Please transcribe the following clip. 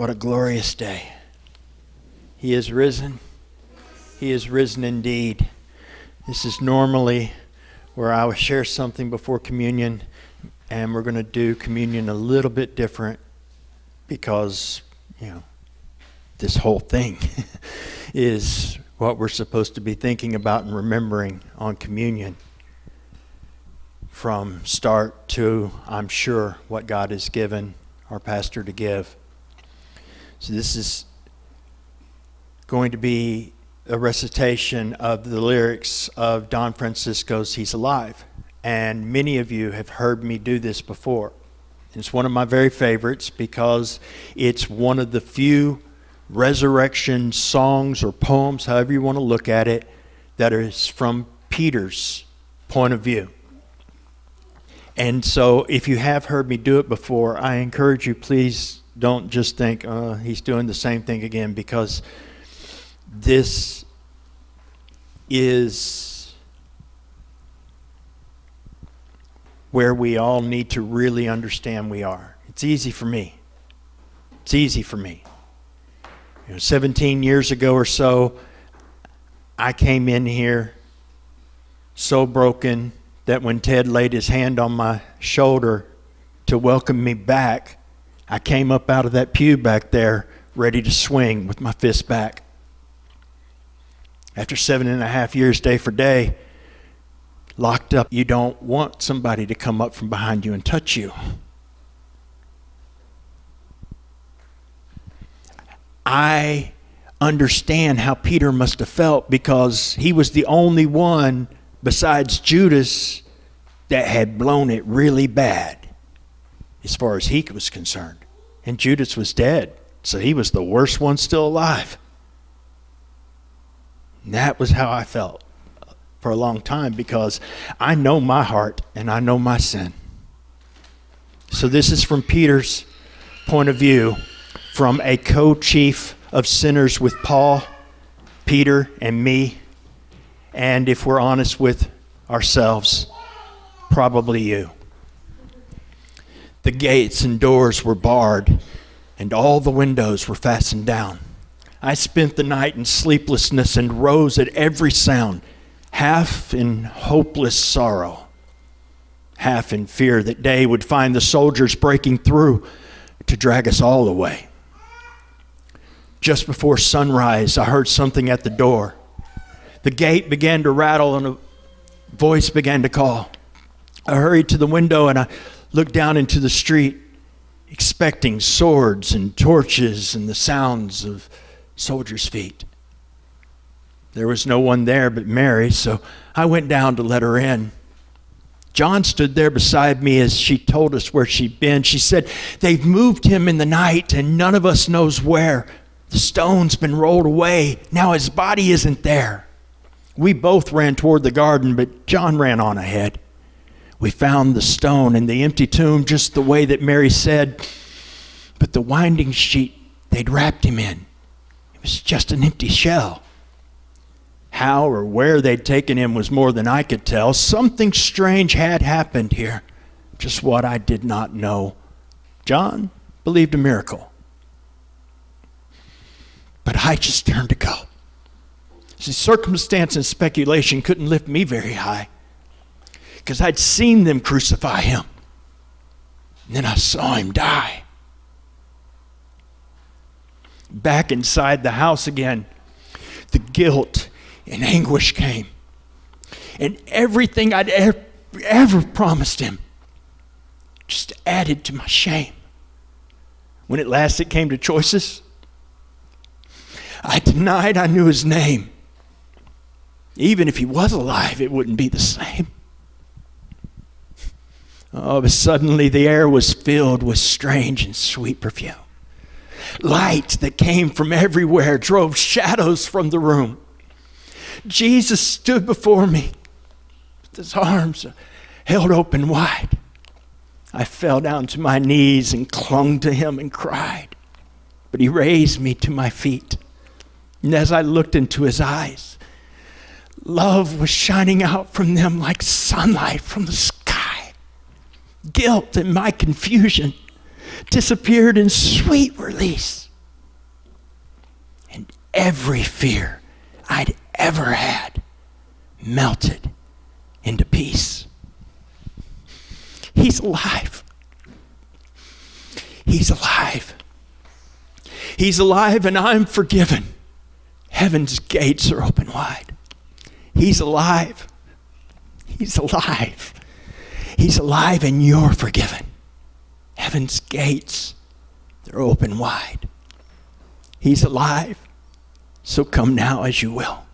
What a glorious day. He is risen. He is risen indeed. This is normally where I will share something before communion, and we're going to do communion a little bit different because, this whole thing is what we're supposed to be thinking about and remembering on communion from start to, I'm sure, what God has given our pastor to give. So this is going to be a recitation of the lyrics of Don Francisco's He's Alive. And many of you have heard me do this before. It's one of my very favorites because it's one of the few resurrection songs or poems, however you want to look at it, that is from Peter's point of view. And so if you have heard me do it before, I encourage you, please don't just think, he's doing the same thing again, because this is where we all need to really understand we are. It's easy for me. 17 years ago or so, I came in here so broken that when Ted laid his hand on my shoulder to welcome me back, I came up out of that pew back there ready to swing with my fist back. After 7.5 years, day for day, locked up, you don't want somebody to come up from behind you and touch you. I understand how Peter must have felt because he was the only one besides Judas that had blown it really bad as far as he was concerned. And Judas was dead, so he was the worst one still alive. And that was how I felt for a long time because I know my heart and I know my sin. So this is from Peter's point of view, from a co-chief of sinners with Paul, Peter, and me. And if we're honest with ourselves, probably you. The gates and doors were barred, and all the windows were fastened down. I spent the night in sleeplessness and rose at every sound, half in hopeless sorrow, half in fear that day would find the soldiers breaking through to drag us all away. Just before sunrise, I heard something at the door. The gate began to rattle and a voice began to call. I hurried to the window and I looked down into the street, expecting swords and torches and the sounds of soldiers' feet. There was no one there but Mary, so I went down to let her in. John stood there beside me as she told us where she'd been. She said, "They've moved him in the night and none of us knows where. The stone's been rolled away. Now his body isn't there." We both ran toward the garden, but John ran on ahead. We found the stone and the empty tomb just the way that Mary said, but the winding sheet they'd wrapped him in, it was just an empty shell. How or where they'd taken him was more than I could tell. Something strange had happened here, just what I did not know. John believed a miracle, but I just turned to go. See, circumstance and speculation couldn't lift me very high because I'd seen them crucify him. And then I saw him die. Back inside the house again, the guilt and anguish came. And everything I'd ever promised him just added to my shame. When at last it came to choices, I denied I knew his name. Even if he was alive, it wouldn't be the same. Oh, but suddenly the air was filled with strange and sweet perfume. Light that came from everywhere drove shadows from the room. Jesus stood before me with his arms held open wide. I fell down to my knees and clung to him and cried. But he raised me to my feet. And as I looked into his eyes, love was shining out from them like sunlight from the sky. Guilt and my confusion disappeared in sweet release. every fear I'd ever had melted into peace. He's alive. He's alive. He's alive, and I'm forgiven. Heaven's gates are open wide. He's alive. He's alive. He's alive, and you're forgiven. Heaven's gates, they're open wide. He's alive. So come now as you will.